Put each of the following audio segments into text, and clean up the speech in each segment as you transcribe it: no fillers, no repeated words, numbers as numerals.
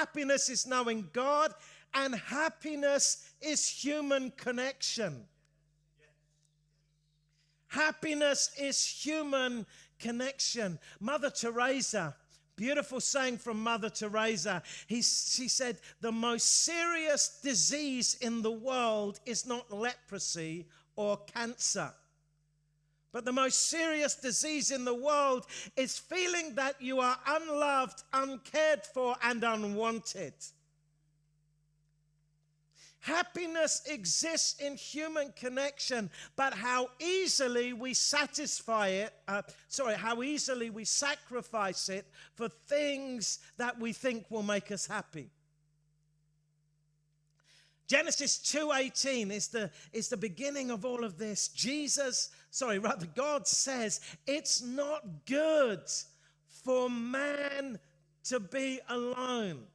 Happiness is knowing God, and happiness is human connection. Happiness is human connection. Mother Teresa, beautiful saying from Mother Teresa. She said, the most serious disease in the world is not leprosy or cancer. But the most serious disease in the world is feeling that you are unloved, uncared for, and unwanted. Happiness exists in human connection, but how easily we satisfy it, how easily we sacrifice it for things that we think will make us happy. Genesis 2:18 is the beginning of all of this. God says it's not good for man to be alone.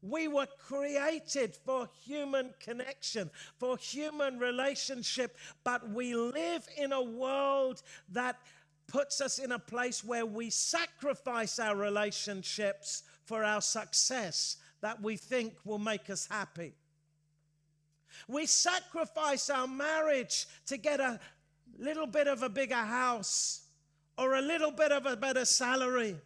We were created for human connection, for human relationship, but we live in a world that puts us in a place where we sacrifice our relationships for our success that we think will make us happy. We sacrifice our marriage to get a little bit of a bigger house or a little bit of a better salary.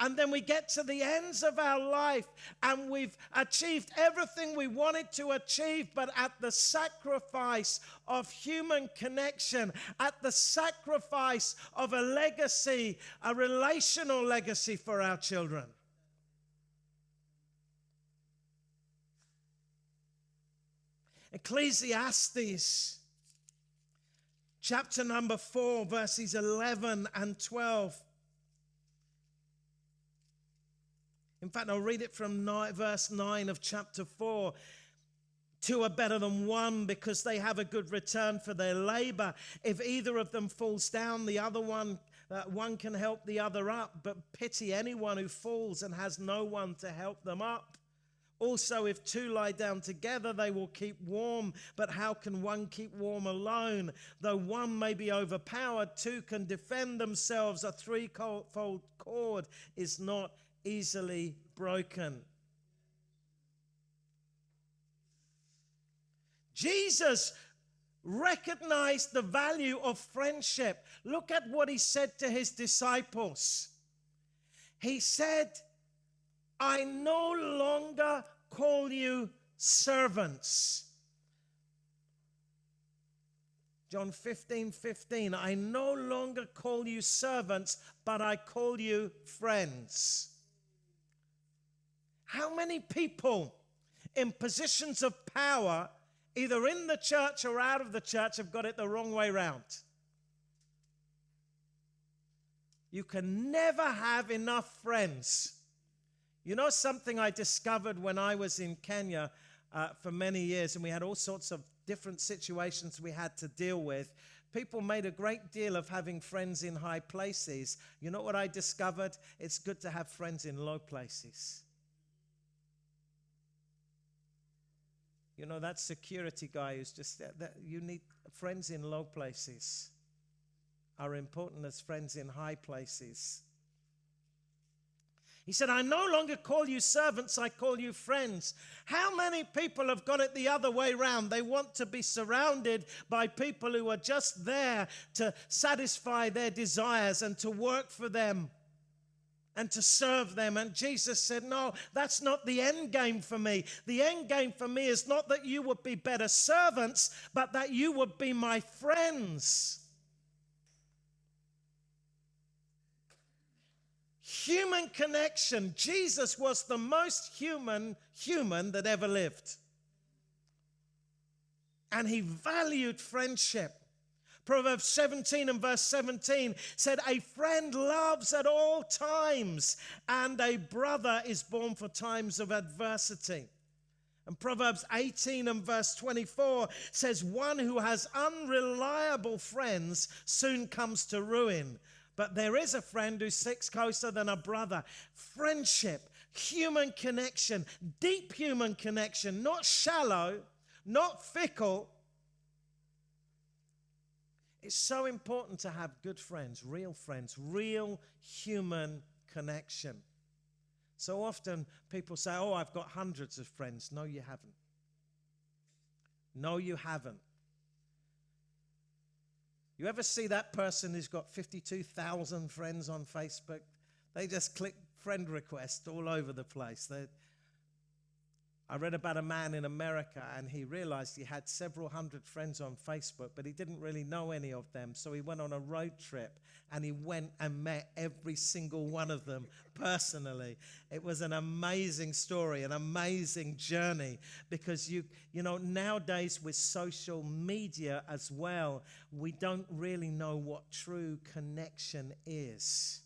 And then we get to the ends of our life and we've achieved everything we wanted to achieve, but at the sacrifice of human connection, at the sacrifice of a legacy, a relational legacy for our children. Ecclesiastes, chapter number 4, verses 11 and 12. In fact, I'll read it from verse 9 of chapter 4. Two are better than one because they have a good return for their labor. If either of them falls down, the other one can help the other up. But pity anyone who falls and has no one to help them up. Also, if two lie down together, they will keep warm. But how can one keep warm alone? Though one may be overpowered, two can defend themselves. A threefold cord is not easily broken. Jesus recognized the value of friendship. Look at what he said to his disciples. He said, I no longer call you servants. John 15:15, I no longer call you servants, but I call you friends. How many people in positions of power, either in the church or out of the church, have got it the wrong way round? You can never have enough friends. You know something I discovered when I was in Kenya for many years, and we had all sorts of different situations we had to deal with. People made a great deal of having friends in high places. You know what I discovered? It's good to have friends in low places. You know, that security guy who's just that you need friends in low places are important as friends in high places. He said, I no longer call you servants, I call you friends. How many people have got it the other way around? They want to be surrounded by people who are just there to satisfy their desires and to work for them and to serve them. And Jesus said, no, that's not the end game for me. The end game for me is not that you would be better servants, but that you would be my friends. Human connection. Jesus was the most human that ever lived. And he valued friendship. Proverbs 17 and verse 17 said, a friend loves at all times, and a brother is born for times of adversity. And Proverbs 18 and verse 24 says, one who has unreliable friends soon comes to ruin. But there is a friend who sticks closer than a brother. Friendship, human connection, deep human connection, not shallow, not fickle. It's so important to have good friends, real human connection. So often people say, oh, I've got hundreds of friends. No, you haven't. No, you haven't. You ever see that person who's got 52,000 friends on Facebook? They just click friend request all over the place. I read about a man in America, and he realized he had several hundred friends on Facebook, but he didn't really know any of them. So he went on a road trip, and he went and met every single one of them personally. It was an amazing story, an amazing journey, because you know, nowadays with social media as well, we don't really know what true connection is.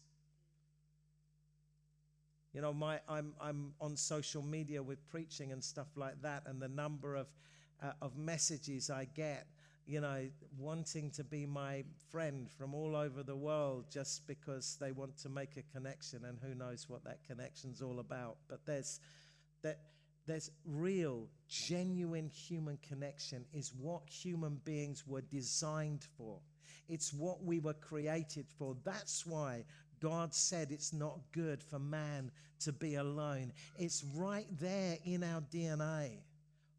You know, I'm on social media with preaching and stuff like that, and the number of messages I get, you know, wanting to be my friend from all over the world just because they want to make a connection, and who knows what that connection's all about. But there's real, genuine human connection is what human beings were designed for. It's what we were created for. That's why God said it's not good for man to be alone. It's right there in our DNA.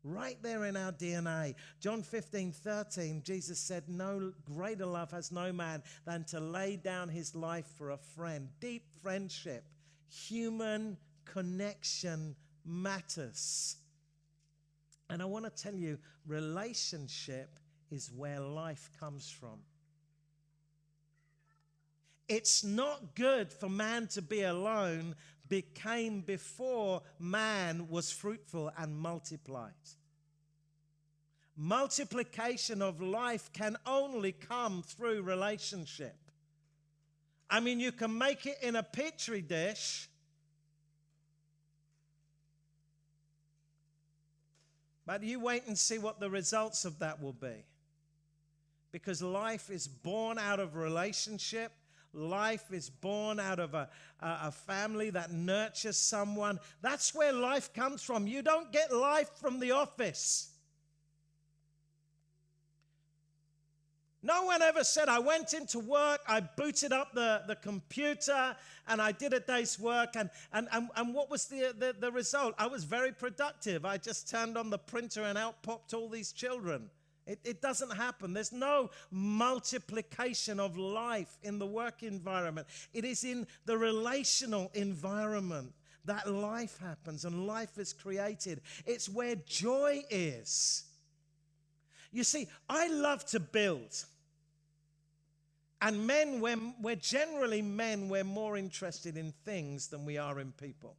Right there in our DNA. John 15:13, Jesus said, no greater love has no man than to lay down his life for a friend. Deep friendship, human connection matters. And I want to tell you, relationship is where life comes from. It's not good for man to be alone became before man was fruitful and multiplied. Multiplication of life can only come through relationship. I mean, you can make it in a petri dish, but you wait and see what the results of that will be. Because life is born out of relationship. Life is born out of a family that nurtures someone. That's where life comes from. You don't get life from the office. No one ever said, I went into work, I booted up the computer, and I did a day's work, and what was the result? I was very productive. I just turned on the printer and out popped all these children. It doesn't happen. There's no multiplication of life in the work environment. It is in the relational environment that life happens and life is created. It's where joy is. You see, I love to build. And men, we're generally men, we're more interested in things than we are in people.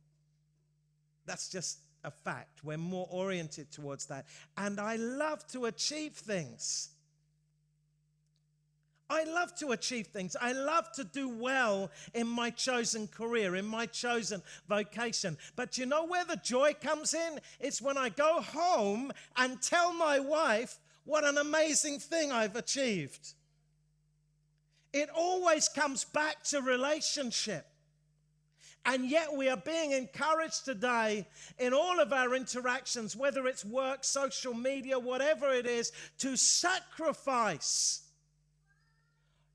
That's just a fact. We're more oriented towards that. And I love to achieve things. I love to achieve things. I love to do well in my chosen career, in my chosen vocation. But you know where the joy comes in? It's when I go home and tell my wife what an amazing thing I've achieved. It always comes back to relationship. And yet we are being encouraged today in all of our interactions, whether it's work, social media, whatever it is, to sacrifice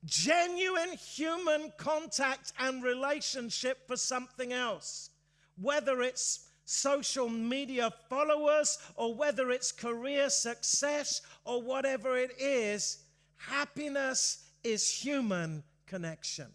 genuine human contact and relationship for something else. Whether it's social media followers or whether it's career success or whatever it is, happiness is human connection.